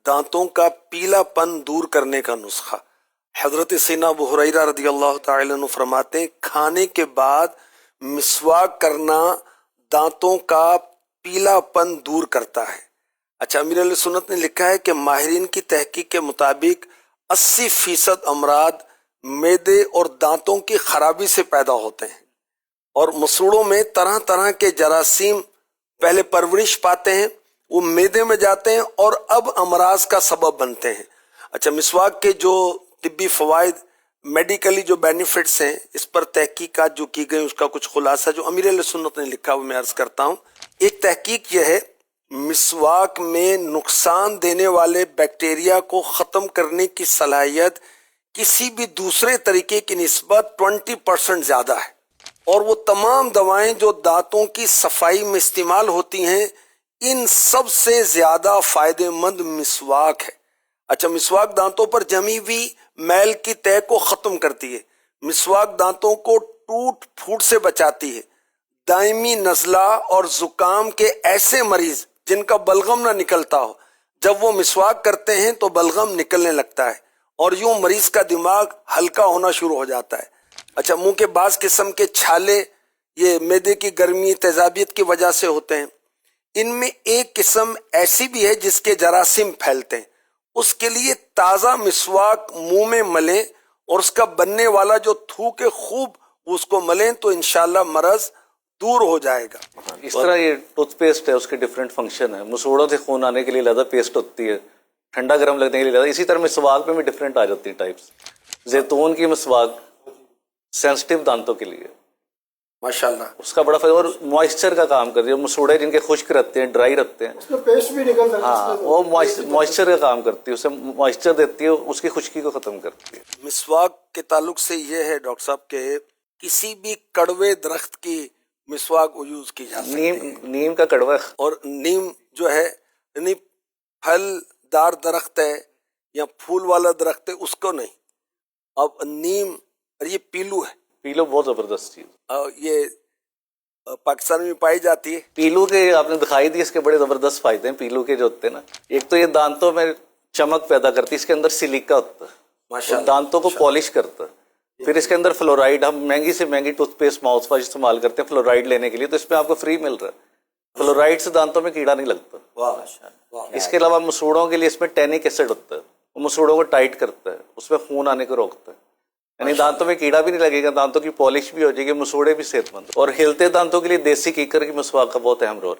دانتوں کا پیلا پن دور کرنے کا نسخہ۔ حضرت سیدنا ابو ہریرہ رضی اللہ تعالی عنہ فرماتے ہیں کھانے کے بعد مسواک کرنا دانتوں کا پیلا پن دور کرتا ہے۔ اچھا، امیر علیہ سنت نے لکھا ہے کہ ماہرین کی تحقیق کے مطابق 80% امراض معدے اور دانتوں کی خرابی سے پیدا ہوتے ہیں، اور مسوڑوں میں طرح طرح کے جراثیم پہلے پرورش پاتے ہیں، وہ معدے میں جاتے ہیں اور اب امراض کا سبب بنتے ہیں۔ اچھا، مسواک کے جو طبی فوائد، میڈیکلی جو بینیفٹس ہیں، اس پر تحقیقات جو کی گئی اس کا کچھ خلاصہ جو امیر علیہ سنت نے لکھا وہ میں عرض کرتا ہوں۔ ایک تحقیق یہ ہے، مسواک میں نقصان دینے والے بیکٹیریا کو ختم کرنے کی صلاحیت کسی بھی دوسرے طریقے کی نسبت 20% زیادہ ہے، اور وہ تمام دوائیں جو دانتوں کی صفائی میں استعمال ہوتی ہیں ان سب سے زیادہ فائدہ مند مسواک ہے۔ اچھا، مسواک دانتوں پر جمی ہوئی میل کی تہ کو ختم کرتی ہے، مسواک دانتوں کو ٹوٹ پھوٹ سے بچاتی ہے، دائمی نزلہ اور زکام کے ایسے مریض جن کا بلغم نہ نکلتا ہو جب وہ مسواک کرتے ہیں تو بلغم نکلنے لگتا ہے، اور یوں مریض کا دماغ ہلکا ہونا شروع ہو جاتا ہے۔ اچھا، منہ کے بعض قسم کے چھالے یہ معدے کی گرمی تیزابیت کی وجہ سے ہوتے ہیں، ان میں ایک قسم ایسی بھی ہے جس کے جراثیم پھیلتے ہیں، اس کے لیے تازہ مسواک منہ میں ملیں اور اس کا بننے والا جو تھوک ہے خوب اس کو ملیں تو انشاءاللہ مرض دور ہو جائے گا۔ اس طرح یہ ٹوتھ پیسٹ ہے، اس کے ڈفرینٹ فنکشن ہے، مسوڑوں سے خون آنے کے لیے علیحدہ پیسٹ ہوتی ہے، ٹھنڈا گرم لگنے کے لیے علیحدہ، اسی طرح مسواک میں بھی ڈفرینٹ آ جاتی ہیں ٹائپس۔ زیتون کی مسواک سینسٹیو دانتوں کے لیے ماشاءاللہ اس کا بڑا فائدہ، اور موئسچر کا کام کرتی ہے، مسوڑے جن کے خشک رہتے ہیں، ڈرائی رہتے ہیں، اس میں پیسٹ بھی نکلتا ہے، ہاں وہ موئسچر کا کام کرتی ہے، اسے موئسچر دیتی ہے، اس کی خشکی کو ختم کرتی ہے۔ مسواک کے تعلق سے یہ ہے ڈاکٹر صاحب کہ کسی بھی کڑوے درخت کی مسواک یوز کی جا سکتی ہے، نیم کا کڑوا، اور نیم جو ہے یعنی پھل دار درخت ہے یا پھول والا درخت ہے اس کو نہیں، اب نیم، اور یہ پیلو ہے، پیلو بہت زبردست چیز، یہ پاکستان میں پائی جاتی ہے۔ پیلو کے آپ نے دکھائی دی، اس کے بڑے زبردست فائدے ہیں پیلو کے جو ہوتے ہیں نا، ایک تو یہ دانتوں میں چمک پیدا کرتی ہے، اس کے اندر سلیکا ہوتا ہے، ماشاءاللہ، دانتوں کو پالش کرتا ہے۔ پھر اس کے اندر فلورائڈ، ہم مہنگی سے مہنگی ٹوتھ پیسٹ ماؤتھ واش استعمال کرتے ہیں فلورائڈ لینے کے لیے، تو اس میں آپ کو فری مل رہا ہے، فلورائڈ سے دانتوں میں کیڑا نہیں لگتا۔ اس کے علاوہ مسوڑوں کے لیے اس میں ٹینک ایسڈ ہوتا ہے، وہ مسوڑوں کو ٹائٹ کرتا ہے، اس میں خون آنے کو روکتا ہے، یعنی دانتوں میں کیڑا بھی نہیں لگے گا، دانتوں کی پالش بھی ہو جائے گی، مسوڑے بھی صحت مند۔ اور ہلتے دانتوں کے لیے دیسی کیکر کی مسواک کا بہت اہم رول،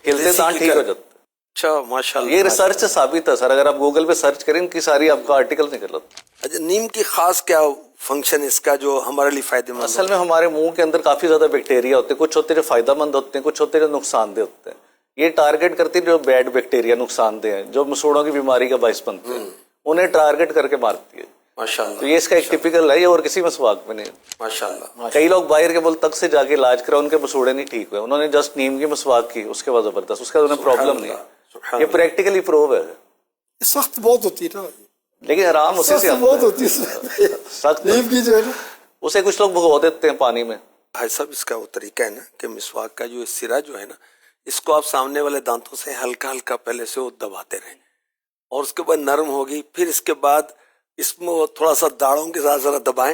ہلتے دانت ٹھیک ہو جاتے ہیں۔ اچھا، ماشاءاللہ، یہ ریسرچ سے ثابت ہے سر، اگر آپ گوگل پہ سرچ کریں ان کی ساری آپ کا آرٹیکل نکل آتا ہے۔ اچھا، نیم کی خاص کیا فنکشن اس کا جو ہمارے لیے فائدہ مند؟ اصل میں ہمارے منہ کے اندر کافی زیادہ بیکٹیریا ہوتے ہیں، کچھ ہوتے ہیں جو فائدہ مند ہوتے ہیں، کچھ ہوتے ہیں جو نقصان دہ ہوتے ہیں۔ یہ ٹارگٹ کرتی ہے جو بیڈ بیکٹیریا نقصان دہ ہیں، جو مسوڑوں کی بیماری کا باعث بنتے ہیں، انہیں ٹارگٹ کر کے مارتی ہے۔ ماشاءاللہ، تو یہ اس کا ایک ٹپیکل ہے، یہ اور کسی مسواک میں نہیں۔ ماشاءاللہ، کئی لوگ باہر کے ملک تک سے جا کے علاج کرا، ان کے مسوڑے نہیں ٹھیک ہوئے، انہوں نے جسٹ نیم کی مسواک کی، اس کے بعد زبردست، اس کا انہیں پرابلم نہیں ہے۔ یہ پریکٹیکلی پروو ہے، سخت بہت ہوتی ہے نا، لیکن آرام اسی سے بہت ہوتی ہے سخت، نیم کی جو ہے نا، اسے کچھ لوگ بھگو دیتے ہیں پانی میں۔ بھائی صاحب اس کا وہ طریقہ ہے نا کہ مسواک کا جو سرا جو ہے نا، اس کو آپ سامنے والے دانتوں سے ہلکا ہلکا پہلے سے وہ دباتے رہیں، اور اس کے بعد نرم ہوگی، پھر اس کے بعد اس میں وہ تھوڑا سا داڑھوں کے ساتھ ذرا دبائیں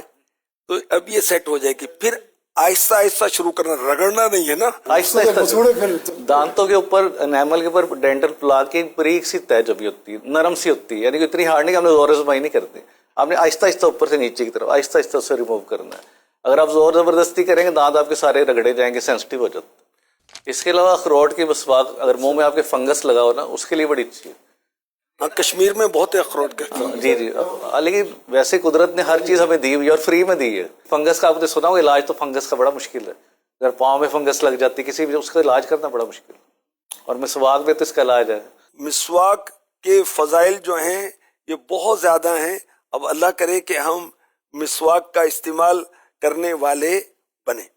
تو اب یہ سیٹ ہو جائے گی، پھر آہستہ آہستہ شروع کرنا، رگڑنا نہیں ہے نا، آہستہ آہستہ دانتوں کے اوپر، انیمل کے اوپر ڈینٹل پلاک کی بریک سی تہ جبھی ہوتی ہے، نرم سی ہوتی ہے، یعنی کہ اتنی ہارڈ نہیں کہ ہم نے زور زبائی نہیں کرتے، آپ نے آہستہ آہستہ اوپر سے نیچے کی طرف آہستہ آہستہ اسے ریموو کرنا ہے۔ اگر آپ زور زبردستی کریں گے دانت آپ کے سارے رگڑے جائیں گے، سینسٹیو ہو جاتے ہیں۔ اس کے علاوہ اخروٹ کی مسواک اگر منہ میں آپ کے فنگس لگا ہو نا، اس کے لیے بڑی اچھی ہے۔ کشمیر میں بہت اخروٹ کا، جی جی، لیکن ویسے قدرت نے ہر چیز ہمیں دی ہوئی اور فری میں دی ہے۔ فنگس کا آپ نے سنا ہو، علاج تو فنگس کا بڑا مشکل ہے، اگر پاؤں میں فنگس لگ جاتی کسی بھی، اس کا علاج کرنا بڑا مشکل ہے، اور مسواک میں تو اس کا علاج ہے۔ مسواک کے فضائل جو ہیں یہ بہت زیادہ ہیں، اب اللہ کرے کہ ہم مسواک کا استعمال کرنے والے بنیں۔